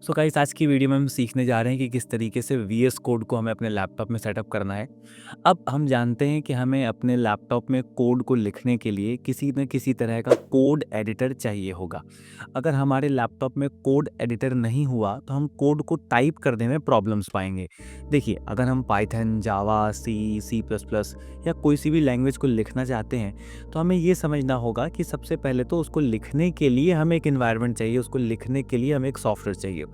So guys, आज की video में हम सीखने जा रहे हैं कि किस तरीके से वीएस कोड को हमें अपने लैपटॉप में सेटअप करना है। अब हम जानते हैं कि हमें अपने लैपटॉप में कोड को लिखने के लिए किसी न किसी तरह का कोड एडिटर चाहिए होगा। अगर हमारे लैपटॉप में कोड एडिटर नहीं हुआ तो हम कोड को टाइप करने में प्रॉब्लम्स पाएंगे। देखिए, अगर हम Python, Java, C, C plus plus या कोई सी भी लैंग्वेज को लिखना चाहते हैं तो हमें ये समझना होगा कि सबसे पहले तो उसको लिखने के लिए हमें एक इन्वायरमेंट चाहिए, उसको लिखने के लिए हमें एक सॉफ्टवेयर चाहिए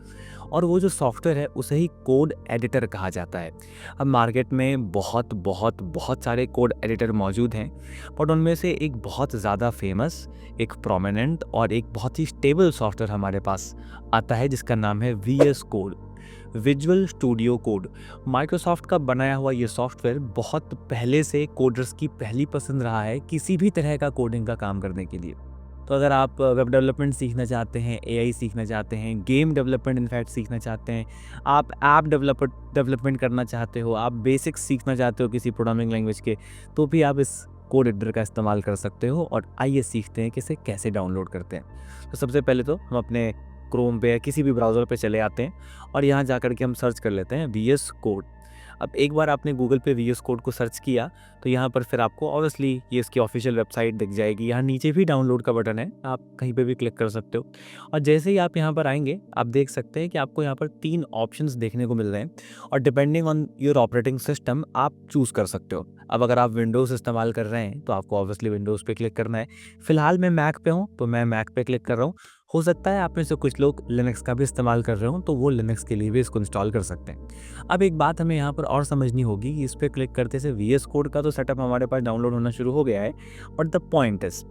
और वो जो सॉफ्टवेयर है उसे ही कोड एडिटर कहा जाता है। अब मार्केट में बहुत बहुत बहुत सारे कोड एडिटर मौजूद हैं, बट उनमें से एक बहुत ज़्यादा फेमस, एक प्रोमिनेंट और एक बहुत ही स्टेबल सॉफ्टवेयर हमारे पास आता है जिसका नाम है VS Code, Visual Studio Code. Microsoft का बनाया हुआ ये सॉफ्टवेयर बहुत पहले से कोडर्स की पहली पसंद रहा है किसी भी तरह का कोडिंग का काम करने के लिए। तो अगर आप वेब डेवलपमेंट सीखना चाहते हैं, एआई सीखना चाहते हैं, गेम डेवलपमेंट इनफैक्ट सीखना चाहते हैं, आप ऐप डेवलपमेंट करना चाहते हो, आप बेसिक्स सीखना चाहते हो किसी प्रोग्रामिंग लैंग्वेज के, तो भी आप इस कोड एडिटर का इस्तेमाल कर सकते हो। और आइए सीखते हैं कि इसे कैसे डाउनलोड करते हैं। तो सबसे पहले तो हम अपने क्रोम पे या किसी भी ब्राउज़र पे चले आते हैं और यहाँ जा कर के हम सर्च कर लेते हैं वीएस कोड। अब एक बार आपने गूगल पे वीएस कोड को सर्च किया तो यहाँ पर फिर आपको ऑब्वियसली ये इसकी ऑफिशियल वेबसाइट दिख जाएगी। यहाँ नीचे भी डाउनलोड का बटन है, आप कहीं पे भी क्लिक कर सकते हो। और जैसे ही आप यहाँ पर आएंगे आप देख सकते हैं कि आपको यहाँ पर 3 ऑप्शंस देखने को मिल रहे हैं और depending on your operating system आप चूज़ कर सकते हो। अब अगर आप विंडोज़ इस्तेमाल कर रहे हैं तो आपको ऑब्वियसली विंडोज़ पे क्लिक करना है। फिलहाल मैं मैक पे हूँ तो मैं मैक पे क्लिक कर रहा हूँ। हो सकता है आप में से कुछ लोग लिनक्स का भी इस्तेमाल कर रहे हो तो वो लिनक्स के लिए भी इसको इंस्टॉल कर सकते हैं। अब एक बात हमें यहाँ पर और समझनी होगी कि इस पे क्लिक करते से वीएस कोड का तो सेटअप हमारे पास डाउनलोड होना शुरू हो गया है, बट द पॉइंट इज,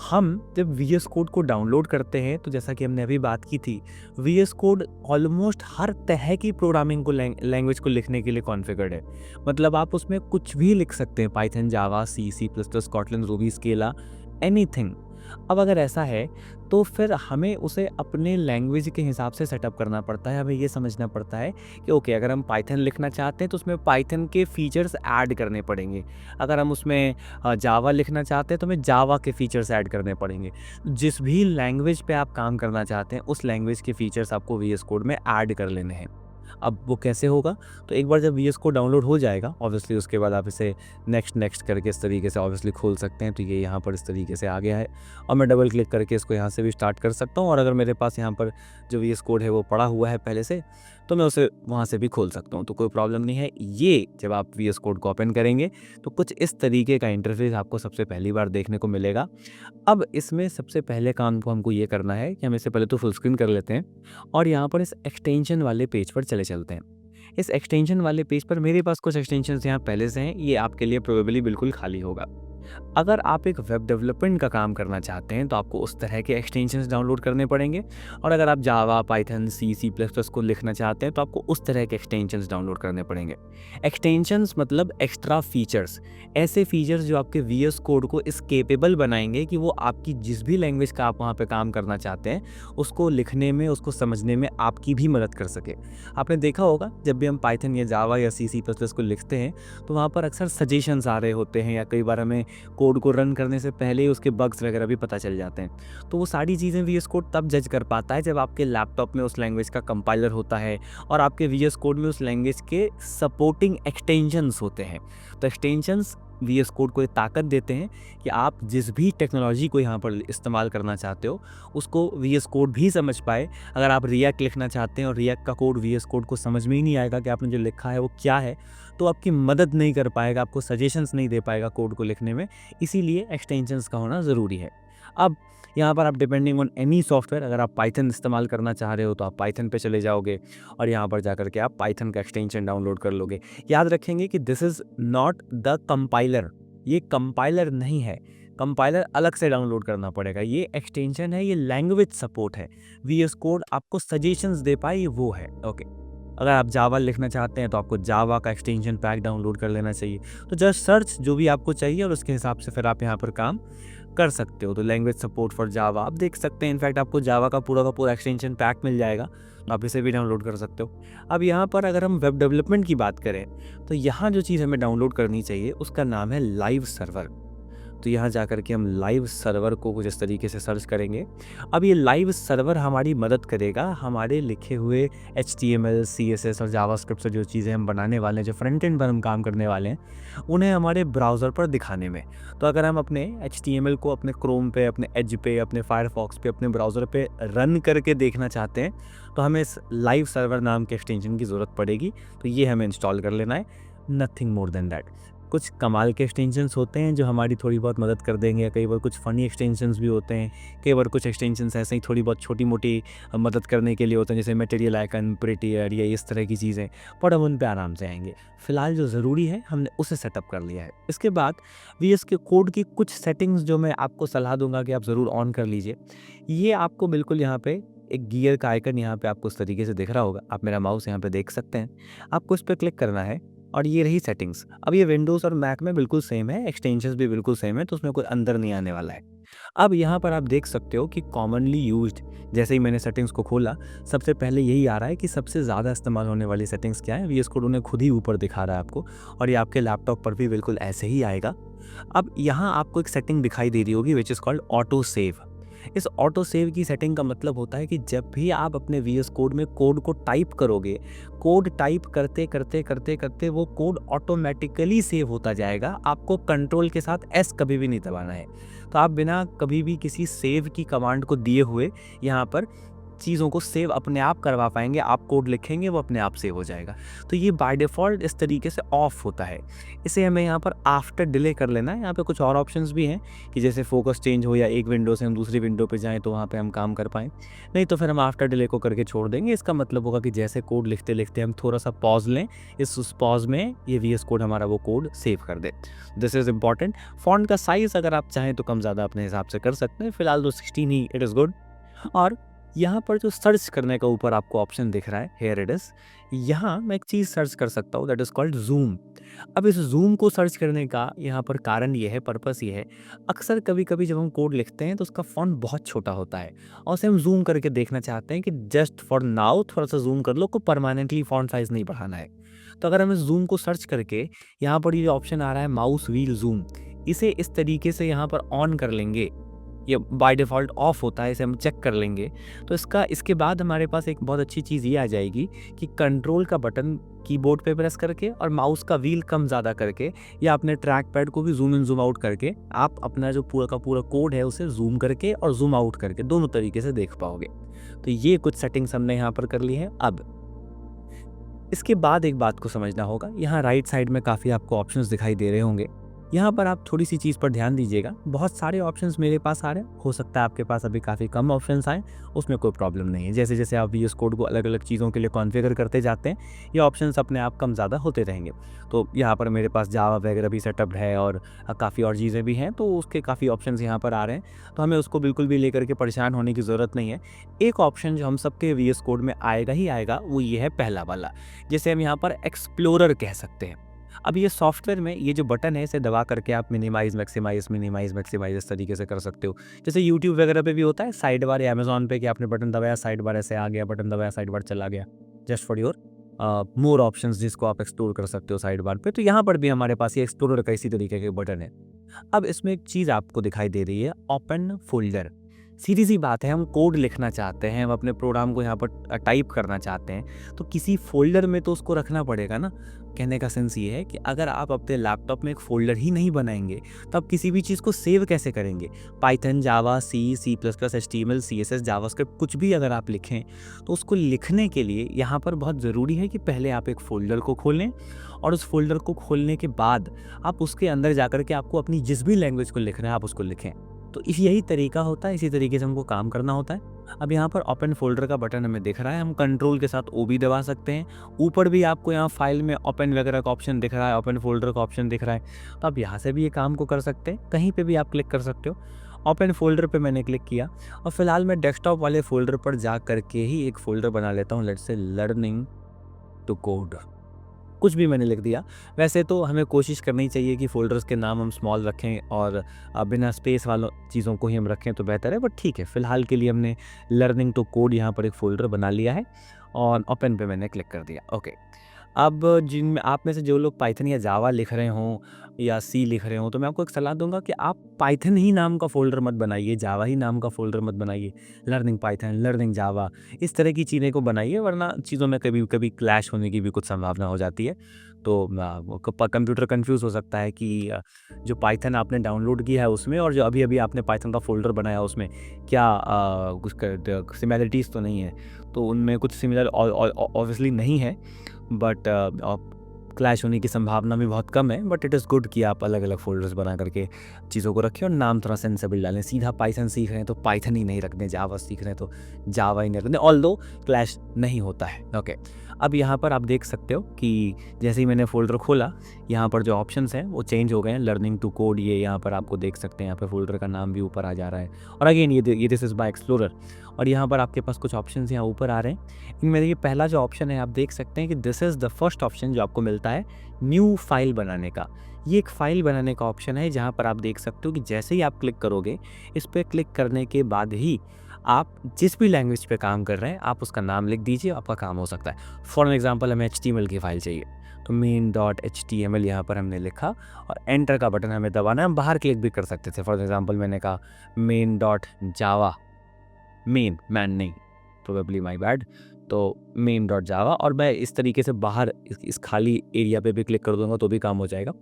हम जब वीएस कोड को डाउनलोड करते हैं तो जैसा कि हमने अभी बात की थी, वीएस कोड ऑलमोस्ट हर तरह की प्रोग्रामिंग को लैंग्वेज को लिखने के लिए कॉन्फ़िगर्ड है। मतलब आप उसमें कुछ भी लिख सकते हैं, Python, Java, C, C plus plus, Kotlin, Ruby, Scala, anything. अब अगर ऐसा है तो फिर हमें उसे अपने लैंग्वेज के हिसाब से सेटअप करना पड़ता है। हमें ये समझना पड़ता है कि ओके, अगर हम पाइथन लिखना चाहते हैं तो उसमें पाइथन के फीचर्स ऐड करने पड़ेंगे। अगर हम उसमें जावा लिखना चाहते हैं तो हमें जावा के फीचर्स ऐड करने पड़ेंगे। जिस भी लैंग्वेज पे आप काम करना चाहते हैं उस लैंग्वेज के फीचर्स आपको वीएस कोड में ऐड कर लेने हैं। अब वो कैसे होगा? तो एक बार जब वीएस कोड डाउनलोड हो जाएगा ऑब्वियसली, उसके बाद आप इसे नेक्स्ट नेक्स्ट करके इस तरीके से ऑब्वियसली खोल सकते हैं। तो ये यहाँ पर इस तरीके से आ गया है और मैं डबल क्लिक करके इसको यहाँ से भी स्टार्ट कर सकता हूँ। और अगर मेरे पास यहाँ पर जो वीएस कोड है वो पड़ा हुआ है पहले से, तो मैं उसे वहाँ से भी खोल सकता हूँ, तो कोई प्रॉब्लम नहीं है। ये जब आप वीएस कोड को ओपन करेंगे तो कुछ इस तरीके का इंटरफेस आपको सबसे पहली बार देखने को मिलेगा। अब इसमें सबसे पहले काम को हमको ये करना है कि हम इसे पहले तो फुल स्क्रीन कर लेते हैं और यहाँ पर इस एक्सटेंशन वाले पेज पर चले चलते हैं। इस एक्सटेंशन वाले पेज पर मेरे पास कुछ एक्सटेंशंस यहाँ पहले से हैं, ये आपके लिए प्रोबेबली बिल्कुल खाली होगा। अगर आप एक वेब डेवलपमेंट का काम करना चाहते हैं तो आपको उस तरह के एक्सटेंशंस डाउनलोड करने पड़ेंगे, और अगर आप जावा, पाइथन, सी, सी प्लस प्लस को लिखना चाहते हैं तो आपको उस तरह के एक्सटेंशंस डाउनलोड करने पड़ेंगे। एक्सटेंशंस मतलब एक्स्ट्रा फीचर्स, ऐसे फीचर्स जो आपके वीएस कोड को इस केपेबल बनाएंगे कि वो आपकी जिस भी लैंग्वेज का आप वहाँ पे काम करना चाहते हैं उसको लिखने में, उसको समझने में आपकी भी मदद कर सके। आपने देखा होगा जब भी हम पाइथन या जावा या सी, सी प्लस प्लस को लिखते हैं तो वहाँ पर अक्सर सजेशंस आ रहे होते हैं, या कई बार हमें कोड को रन करने से पहले ही उसके बग्स वगैरह भी पता चल जाते हैं। तो वो सारी चीज़ें वीएस कोड तब जज कर पाता है जब आपके लैपटॉप में उस लैंग्वेज का कंपाइलर होता है और आपके वीएस कोड में उस लैंग्वेज के सपोर्टिंग एक्सटेंशंस होते हैं। तो एक्सटेंशंस वीएस कोड को ये ताकत देते हैं कि आप जिस भी टेक्नोलॉजी को यहाँ पर इस्तेमाल करना चाहते हो उसको वीएस कोड भी समझ पाए। अगर आप रिएक्ट लिखना चाहते हैं और रिएक्ट का कोड वीएस कोड को समझ में ही नहीं आएगा कि आपने जो लिखा है वो क्या है, तो आपकी मदद नहीं कर पाएगा, आपको सजेशंस नहीं दे पाएगा कोड को लिखने में। इसीलिए एक्सटेंशंस का होना ज़रूरी है। अब यहाँ पर आप डिपेंडिंग ऑन एनी सॉफ्टवेयर, अगर आप पाइथन इस्तेमाल करना चाह रहे हो तो आप पाइथन पे चले जाओगे और यहाँ पर जाकर के आप पाइथन का एक्सटेंशन डाउनलोड कर लोगे। याद रखेंगे कि this is not the compiler, ये कंपाइलर नहीं है। कंपाइलर अलग से डाउनलोड करना पड़ेगा, ये एक्सटेंशन है, ये लैंग्वेज सपोर्ट है। वीएस कोड आपको सजेशंस दे पाए, ये वो है। ओके, अगर आप जावा लिखना चाहते हैं तो आपको जावा का एक्सटेंशन पैक डाउनलोड कर लेना चाहिए। तो जस्ट सर्च जो भी आपको चाहिए और उसके हिसाब से फिर आप यहाँ पर काम कर सकते हो। तो लैंग्वेज सपोर्ट फॉर जावा आप देख सकते हैं, इनफैक्ट आपको जावा का पूरा एक्सटेंशन पैक मिल जाएगा, आप इसे भी डाउनलोड कर सकते हो। अब यहाँ पर अगर हम वेब डेवलपमेंट की बात करें तो यहाँ जो चीज़ हमें डाउनलोड करनी चाहिए उसका नाम है लाइव सर्वर। तो यहाँ जा कर के हम लाइव सर्वर को कुछ इस तरीके से सर्च करेंगे। अब ये लाइव सर्वर हमारी मदद करेगा हमारे लिखे हुए HTML, CSS और जावास्क्रिप्ट से जो चीज़ें हम बनाने वाले हैं, जो फ्रंट एंड पर हम काम करने वाले हैं, उन्हें हमारे ब्राउज़र पर दिखाने में। तो अगर हम अपने HTML को अपने क्रोम पे, अपने एज पे, अपने फायरफॉक्स पे, अपने ब्राउज़र पे रन करके देखना चाहते हैं, तो हमें इस लाइव सर्वर नाम के एक्सटेंशन की ज़रूरत पड़ेगी। तो ये हमें इंस्टॉल कर लेना है, नथिंग मोर देन दैट। कुछ कमाल के एक्सटेंशंस होते हैं जो हमारी थोड़ी बहुत मदद कर देंगे, कई बार कुछ फ़नी एक्सटेंशंस भी होते हैं, कई बार कुछ एक्सटेंशंस ऐसे ही थोड़ी बहुत छोटी-मोटी मदद करने के लिए होते हैं, जैसे मटेरियल आइकन, प्रिटियर या इस तरह की चीज़ें, पर हम उन पे आराम से आएँगे। फ़िलहाल जो ज़रूरी है हमने उसे सेटअप कर लिया है। इसके बाद VS के कोड की कुछ सेटिंग्स जो मैं आपको सलाह दूँगा कि आप ज़रूर ऑन कर लीजिए। ये आपको बिल्कुल यहाँ पे एक गियर का आइकन यहाँ पे आपको इस तरीके से दिख रहा होगा, आप मेरा माउस यहाँ पे देख सकते हैं। आपको इस पे क्लिक करना है और ये रही सेटिंग्स। अब ये विंडोज़ और मैक में बिल्कुल सेम है, एक्सटेंशंस भी बिल्कुल सेम है, तो उसमें कोई अंदर नहीं आने वाला है। अब यहाँ पर आप देख सकते हो कि कॉमनली यूज्ड, जैसे ही मैंने सेटिंग्स को खोला, सबसे पहले यही आ रहा है कि सबसे ज़्यादा इस्तेमाल होने वाली सेटिंग्स क्या है। VS कोड उन्हें खुद ही ऊपर दिखा रहा है आपको, और ये आपके लैपटॉप पर भी बिल्कुल ऐसे ही आएगा। अब यहाँ आपको एक सेटिंग दिखाई दे रही होगी, which is called auto save. इस ऑटो सेव की सेटिंग का मतलब होता है कि जब भी आप अपने VS कोड में कोड को टाइप करोगे, कोड टाइप करते करते करते करते वो कोड ऑटोमेटिकली सेव होता जाएगा। आपको कंट्रोल के साथ S कभी भी नहीं दबाना है। तो आप बिना कभी भी किसी सेव की कमांड को दिए हुए यहाँ पर चीज़ों को सेव अपने आप करवा पाएंगे। आप कोड लिखेंगे, वो अपने आप सेव हो जाएगा। तो ये बाय डिफ़ॉल्ट इस तरीके से ऑफ होता है। इसे हमें यहाँ पर आफ्टर डिले कर लेना है। यहाँ पे कुछ और ऑप्शंस भी हैं कि जैसे फोकस चेंज हो या एक विंडो से हम दूसरी विंडो पे जाएँ तो वहाँ पे हम काम कर पाएँ। नहीं तो फिर हम आफ्टर डिले को करके छोड़ देंगे। इसका मतलब होगा कि जैसे कोड लिखते-लिखते हम थोड़ा-सा पॉज़ लें, उस पॉज़ में ये VS कोड हमारा वो कोड सेव कर दे। This is important. फ़ॉन्ट का साइज़ अगर आप चाहें तो कम-ज़्यादा अपने हिसाब से कर सकते हैं। फिलहाल तो 16 ही इट इज़ गुड। और यहाँ पर जो सर्च करने का ऊपर आपको ऑप्शन दिख रहा है, हियर इट इज़, यहाँ मैं एक चीज़ सर्च कर सकता हूँ, दैट इज़ कॉल्ड ज़ूम। अब इस ज़ूम को सर्च करने का यहाँ पर कारण ये है, पर्पस ये है, अक्सर कभी-कभी जब हम कोड लिखते हैं तो उसका फ़ॉन्ट बहुत छोटा होता है और उसे हम ज़ूम करके देखना चाहते हैं कि जस्ट फॉर नाउ थोड़ा-सा ज़ूम कर लो, को परमानेंटली फ़ॉन्ट साइज़ नहीं बढ़ाना है। तो अगर हम इस ज़ूम को सर्च करके यहाँ पर ये ऑप्शन आ रहा है माउस व्हील ज़ूम, इसे इस तरीके से यहाँ पर ऑन कर लेंगे। ये बाय डिफ़ॉल्ट ऑफ होता है, इसे हम चेक कर लेंगे। तो इसके बाद हमारे पास एक बहुत अच्छी चीज़ ये आ जाएगी कि कंट्रोल का बटन कीबोर्ड पे प्रेस करके और माउस का व्हील कम ज़्यादा करके या अपने ट्रैक पैड को भी ज़ूम इन ज़ूम आउट करके आप अपना जो पूरा का पूरा कोड है उसे ज़ूम करके और ज़ूम आउट करके दोनों तरीके से देख पाओगे। तो ये कुछ सेटिंग्स हमने यहाँ पर कर ली है। अब इसके बाद एक बात को समझना होगा, यहाँ राइट साइड में काफ़ी आपको ऑप्शंस दिखाई दे रहे होंगे। यहाँ पर आप थोड़ी-सी चीज़ पर ध्यान दीजिएगा। बहुत सारे ऑप्शंस मेरे पास आ रहे हैं, हो सकता है आपके पास अभी काफ़ी कम ऑप्शंस आएँ, उसमें कोई प्रॉब्लम नहीं है। जैसे-जैसे आप VS कोड को अलग-अलग चीज़ों के लिए कॉन्फ़िगर करते जाते हैं, ये ऑप्शंस अपने आप कम ज़्यादा होते रहेंगे। तो यहाँ पर मेरे पास जावा वगैरह भी सेटअप्ड है और काफ़ी और चीज़ें भी हैं, तो उसके काफ़ी ऑप्शंस यहाँ पर आ रहे हैं। तो हमें उसको बिल्कुल भी लेकर के परेशान होने की ज़रूरत नहीं है। एक ऑप्शन जो हम सबके VS कोड में आएगा ही आएगा, वो ये है पहला वाला, जिसे हम यहाँ पर एक्सप्लोरर कह सकते हैं। अब ये सॉफ्टवेयर में ये जो बटन है, इसे दबा करके आप मिनिमाइज़, मैक्सिमाइज़ इस तरीके से कर सकते हो। जैसे यूट्यूब वगैरह पे भी होता है साइड बार, या अमेज़न पे कि आपने बटन दबाया साइड बार ऐसे आ गया, बटन दबाया साइड बार चला गया। Just for your more options जिसको आप एक्सप्लोर कर सकते हो साइड बार पे। तो यहाँ पर भी हमारे पास ये एक्सप्लोरर का इसी तरीके के बटन है। अब इसमें एक चीज़ आपको दिखाई दे रही है, ओपन फ़ोल्डर। सीधी-सी बात है, हम कोड लिखना चाहते हैं, हम अपने प्रोग्राम को यहाँ पर टाइप करना चाहते हैं, तो किसी फ़ोल्डर में तो उसको रखना पड़ेगा ना। कहने का सेंस ये है कि अगर आप अपने लैपटॉप में एक फ़ोल्डर ही नहीं बनाएँगे, तो आप किसी भी चीज़ को सेव कैसे करेंगे? Python, Java, C plus plus, HTML, CSS, JavaScript कुछ भी अगर आप लिखें, तो उसको लिखने के लिए यहाँ पर बहुत ज़रूरी है कि पहले आप एक फ़ोल्डर को खोलें और उस फ़ोल्डर को खोलने के बाद आप उसके अंदर जाकर के आपको अपनी जिस भी लैंग्वेज को लिखना है, आप उसको लिखें। तो यही तरीका होता है, इसी तरीके से हमको काम करना होता है। अब यहाँ पर ओपन फ़ोल्डर का बटन हमें दिख रहा है, हम कंट्रोल के साथ O भी दबा सकते हैं। ऊपर भी आपको यहाँ फाइल में ओपन वगैरह का ऑप्शन दिख रहा है, ओपन फ़ोल्डर का ऑप्शन दिख रहा है, तो आप यहाँ से भी ये काम को कर सकते हैं। कहीं पे भी आप क्लिक कर सकते हो। ओपन फ़ोल्डर पे मैंने क्लिक किया और फिलहाल मैं डेस्कटॉप वाले फ़ोल्डर पर जा करके ही एक फ़ोल्डर बना लेता हूँ, let's say learning to code. कुछ भी मैंने लिख दिया। वैसे तो हमें कोशिश करनी चाहिए कि फ़ोल्डर्स के नाम हम स्मॉल रखें और बिना स्पेस वालों चीज़ों को ही हम रखें तो बेहतर है, बट ठीक है, फ़िलहाल के लिए हमने लर्निंग टू कोड यहाँ पर एक फ़ोल्डर बना लिया है और ओपन पे मैंने क्लिक कर दिया। ओके, अब जिनमें आप में से जो लोग पाइथन या जावा लिख रहे हों या सी लिख रहे हों, तो मैं आपको एक सलाह दूँगा कि आप पाइथन ही नाम का फ़ोल्डर मत बनाइए, जावा ही नाम का फ़ोल्डर मत बनाइए। लर्निंग पाइथन, लर्निंग जावा, इस तरह की चीज़ें को बनाइए, वरना चीज़ों में कभी-कभी क्लैश होने की भी कुछ संभावना हो जाती है। तो वो कंप्यूटर कन्फ्यूज़ हो सकता है कि जो पाइथन आपने डाउनलोड किया है उसमें और जो अभी-अभी आपने पाइथन का फ़ोल्डर बनाया उसमें क्या कुछ सिमिलैरिटीज़ तो नहीं है। तो उनमें कुछ सिमिलर ऑब्वियसली नहीं है, बट क्लैश होने की संभावना भी बहुत कम है। बट इट इज़ गुड कि आप अलग-अलग फ़ोल्डर्स बना करके चीज़ों को रखें और नाम थोड़ा सेंसिबल डालें। सीधा पाइथन सीख रहे हैं तो पाइथन ही नहीं रख दें, जावा सीख रहे हैं तो जावा ही नहीं रख दें, ऑल्दो क्लैश नहीं होता है। ओके, अब यहाँ पर आप देख सकते हो कि जैसे ही मैंने फ़ोल्डर खोला, यहाँ पर जो ऑप्शंस हैं वो चेंज हो गए हैं। लर्निंग टू कोड, ये यहाँ पर आपको देख सकते हैं, यहाँ पे फ़ोल्डर का नाम भी ऊपर आ जा रहा है। और अगेन ये दिस इज़ माय एक्सप्लोरर, और यहाँ पर आपके पास कुछ ऑप्शंस यहाँ ऊपर आ रहे हैं। इनमें देखिए पहला जो ऑप्शन है आप देख सकते हैं कि this is the first option जो आपको मिलता है न्यू फाइल बनाने का। ये एक फ़ाइल बनाने का ऑप्शन है जहाँ पर आप देख सकते हो कि जैसे ही आप क्लिक करोगे, इस पे क्लिक करने के बाद ही आप जिस भी लैंग्वेज पे काम कर रहे हैं आप उसका नाम लिख दीजिए, आपका काम हो सकता है। फॉर एन एग्जांपल हमें HTML की फ़ाइल चाहिए, तो main.html यहाँ पर हमने लिखा और एंटर का बटन हमें दबाना है। हम बाहर क्लिक भी कर सकते थे। फॉर एग्जांपल मैंने कहा main.java, मैन नहीं, प्रोबेबली माय बैड, तो main.java, और मैं इस तरीके से बाहर इस खाली एरिया पे भी क्लिक कर दूंगा तो भी काम हो जाएगा,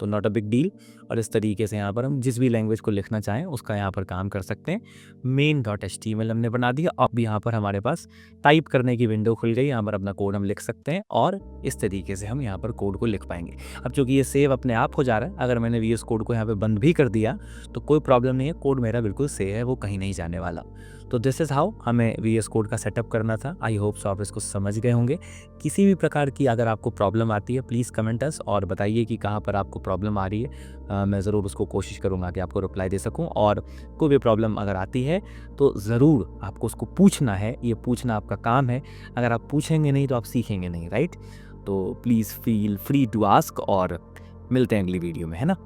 तो नॉट अ बिग डील। और इस तरीके से यहाँ पर हम जिस भी लैंग्वेज को लिखना चाहें उसका यहाँ पर काम कर सकते हैं। main.html हमने बना दिया। अब यहाँ पर हमारे पास टाइप करने की विंडो खुल गई, यहाँ पर अपना कोड हम लिख सकते हैं और इस तरीके से हम यहाँ पर कोड को लिख पाएंगे। अब चूँकि ये सेव अपने आप हो जा रहा है, अगर मैंने VS कोड को यहाँ पे बंद भी कर दिया तो कोई प्रॉब्लम नहीं है, कोड मेरा बिल्कुल सेव है, वो कहीं नहीं जाने वाला। तो दिस इज़ हाउ हमें VS कोड का सेटअप करना था। आई होप सो आप इसको समझ गए होंगे। किसी भी प्रकार की अगर आपको प्रॉब्लम आती है प्लीज़ कमेंट अस और बताइए कि कहाँ पर आपको प्रॉब्लम आ रही है। मैं ज़रूर उसको कोशिश करूँगा कि आपको रिप्लाई दे सकूँ, और कोई भी प्रॉब्लम अगर आती है तो ज़रूर आपको उसको पूछना है, ये पूछना आपका काम है। अगर आप पूछेंगे नहीं तो आप सीखेंगे नहीं, राइट? तो please feel free to ask, और मिलते हैं अगली वीडियो में, है ना?